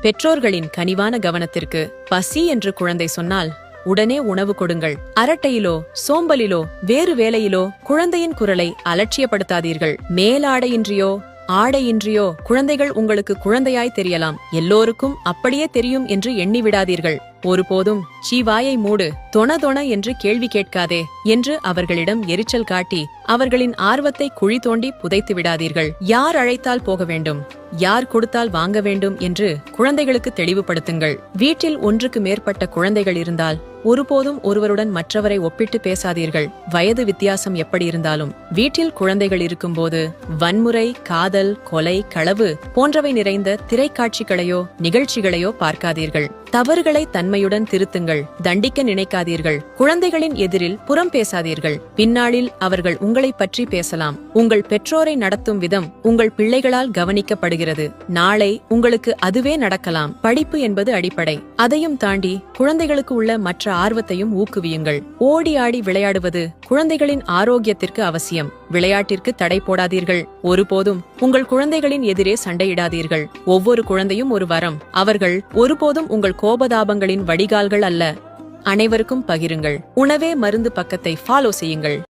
பெற்றோர்களின் கனிவான கவனத்திற்கு பசி என்று குழந்தை சொன்னால் உடனே உணவு கொடுங்கள். அரட்டையிலோ சோம்பலிலோ வேறு வேலையிலோ குழந்தையின் குரலை அலட்சியப்படுத்தாதீர்கள். மேலாடையின்றியோ ஆடையின்றியோ குழந்தைகள் உங்களுக்கு குழந்தையாய் தெரியலாம். எல்லோருக்கும் அப்படியே தெரியும் என்று எண்ணிவிடாதீர்கள். ஒருபோதும் வாயை மூடு, தொண என்று கேள்வி கேட்காதே என்று அவர்களிடம் எரிச்சல் காட்டி அவர்களின் ஆர்வத்தை குழி தோண்டி புதைத்து விடாதீர்கள். யார் அழைத்தால் போக வேண்டும், யார் கொடுத்தால் வாங்க வேண்டும் என்று குழந்தைகளுக்கு தெளிவுபடுத்துங்கள். வீட்டில் ஒன்றுக்கு மேற்பட்ட குழந்தைகள் இருந்தால் ஒருபோதும் ஒருவருடன் மற்றவரை ஒப்பிட்டு பேசாதீர்கள். வயது வித்தியாசம் எப்படி இருந்தாலும் வீட்டில் குழந்தைகள் இருக்கும்போது வன்முறை, காதல், கொலை, களவு போன்றவை நிறைந்த திரைக்காட்சிகளையோ நிகழ்ச்சிகளையோ பார்க்காதீர்கள். தவறுகளை தன்மையுடன் திருத்துங்கள். தண்டிக்க நினைக்காதீர்கள். குழந்தைகளின் எதிரில் புறம் பேசாதீர்கள். பின்னாளில் அவர்கள் உங்களை பற்றி பேசலாம். உங்கள் பெற்றோரை நடத்தும் விதம் உங்கள் பிள்ளைகளால் கவனிக்கப்படுகிறது. நாளை உங்களுக்கு அதுவே நடக்கலாம். படிப்பு என்பது அடிப்படை. அதையும் தாண்டி குழந்தைகளுக்கு உள்ள மற்ற ஆர்வத்தையும் ஊக்குவியுங்கள். ஓடி ஆடி விளையாடுவது குழந்தைகளின் ஆரோக்கியத்திற்கு அவசியம். விளையாட்டிற்கு தடை போடாதீர்கள். ஒருபோதும் உங்கள் குழந்தைகளின் எதிரே சண்டையிடாதீர்கள். ஒவ்வொரு குழந்தையும் ஒரு வரம். அவர்கள் ஒருபோதும் உங்கள் கோபதாபங்களின் வடிகால்கள் அல்ல. அனைவருக்கும் பகிருங்கள். உணவே மருந்து பக்கத்தை ஃபாலோ செய்யுங்கள்.